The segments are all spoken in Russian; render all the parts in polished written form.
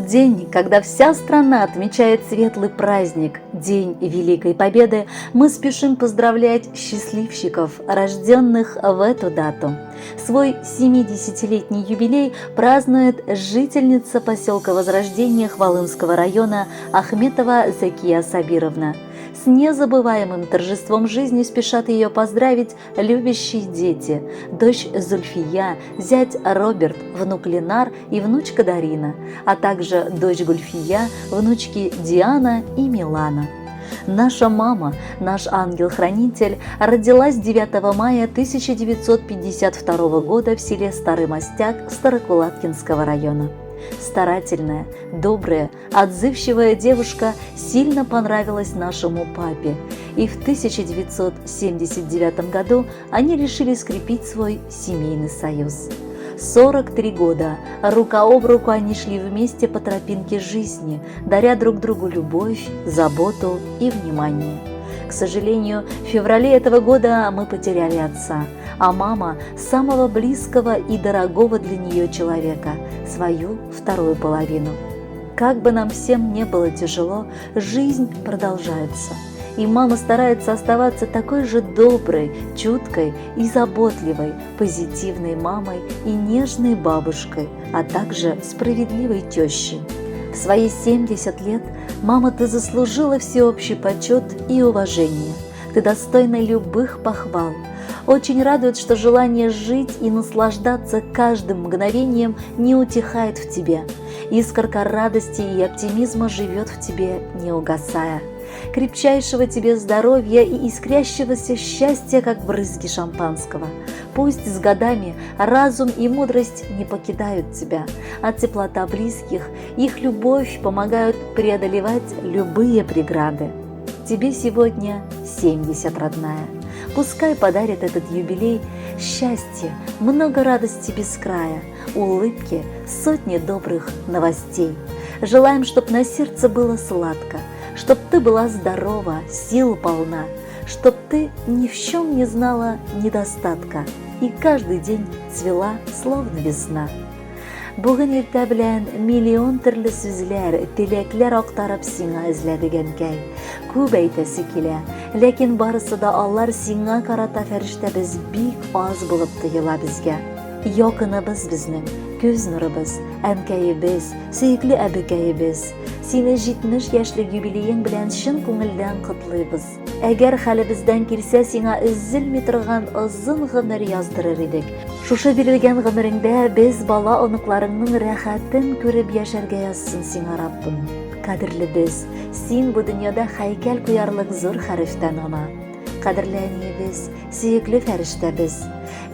день, когда вся страна отмечает светлый праздник, День Великой Победы, мы спешим поздравлять счастливчиков, рожденных в эту дату. Свой 70-летний юбилей празднует жительница поселка Возрождения Хвалынского района Ахметова Закия Сабировна. С незабываемым торжеством жизни спешат ее поздравить любящие дети, дочь Зульфия, зять Роберт, внук Ленар и внучка Дарина, а также дочь Гульфия, внучки Диана и Милана. Наша мама, наш ангел-хранитель, родилась 9 мая 1952 года в селе Старый Мостяк Старокулаткинского района. Старательная, добрая, отзывчивая девушка сильно понравилась нашему папе, и в 1979 году они решили скрепить свой семейный союз. 43 года рука об руку они шли вместе по тропинке жизни, даря друг другу любовь, заботу и внимание. К сожалению, в феврале этого года мы потеряли отца, а мама – самого близкого и дорогого для нее человека, свою вторую половину. Как бы нам всем не было тяжело, жизнь продолжается, и мама старается оставаться такой же доброй, чуткой и заботливой, позитивной мамой и нежной бабушкой, а также справедливой тещей. В свои 70 лет, мама, ты заслужила всеобщий почет и уважение. Ты достойна любых похвал. Очень радует, что желание жить и наслаждаться каждым мгновением не утихает в тебе. Искорка радости и оптимизма живет в тебе, не угасая. Крепчайшего тебе здоровья и искрящегося счастья, как брызги шампанского. Пусть с годами разум и мудрость не покидают тебя, а теплота близких, их любовь помогают преодолевать любые преграды. Тебе сегодня 70, родная. Пускай подарит этот юбилей счастье, много радости без края, улыбки, сотни добрых новостей. Желаем, чтоб на сердце было сладко, чтоб ты была здорова, сил полна, чтоб ты ни в чем не знала недостатка и каждый день цвела, словно весна. Бүген иртә белән миллион төрле сүзләр, теләкләр актарып сиңа эзләдегәнкәй. Күп әйтәсе килә, ләкин барысы да алар сиңа карата фәрештәбез бик аз булып тоела безгә. Якыныбыз безнең, күз нурыбыз, әнкәебез, сөекле әбекәебез. Сине 70 яшьлек юбилеең белән чын күңелдән котлыйбыз. Әгәр хәлебездән килсә, сиңа өзелми торган озын гомер яздырыр идек. Шушы бирелгән гомереңдә без бала оныкларыңның рәхәтен күреп яшәргә язсын сиңа Раббым. Кадерле без, син бу дөньяда һәйкәл куярлык зур хәрефтән гына. Кадерле әниебез, сөекле фәрештәбез.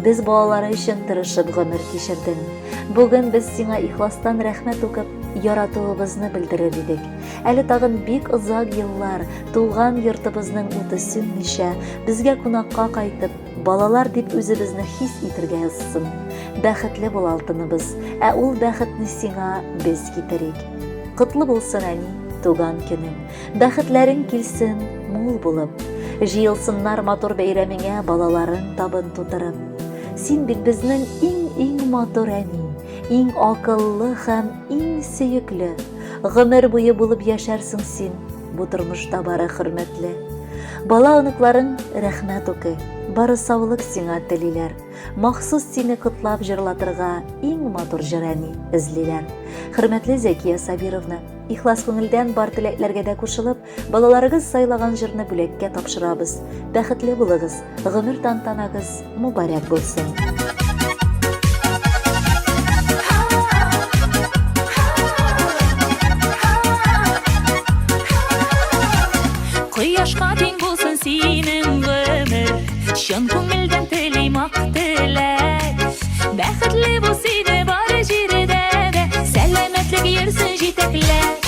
Без балалары өчен тырышып гомер кичердең. Бүген без сиңа ихластан рәхмәт укып, яратуыбызны белдерер идек. Әле тагын бик озак еллар туган йортыбызның уты сүнмичә, безгә кунакка кайтып, балалар дип үзебезне хис итергә язсын. Бәхетле бул алтыныбыз, ә ул бәхетне сиңа без китерик. Котлы булсын, әни, туган көнең. Бәхетләрең килсен мул булып. Җыелсыннар матур бәйрәмеңә балаларын табын тутырып. Син бит безнең иң матур әни, иң акыллы һәм иң сөекле. Гомер буе булып яшәрсең син, бу тормышта бары хөрмәтле. Бала оныкларың рәхмәт укый, бары саулык сиңа телиләр. Махсус сине котлап җырлатырга иң матур җыр әни эзлиләр. Хөрмәтле Закия Сабировна, ихлас күңелдән бар теләкләргә дә кушылып, балаларыгыз сайлаган җырны бүләккә тапшырабыз. Бәхетле булыгыз, гомер тантанагыз мубарәк булсын. Кояшка тең булсын синең гомер, чын күңелдән телим ак теләк. Бәхетле бул сине бар җирдә дә, сәламәтлек йөрсен җитәкләп.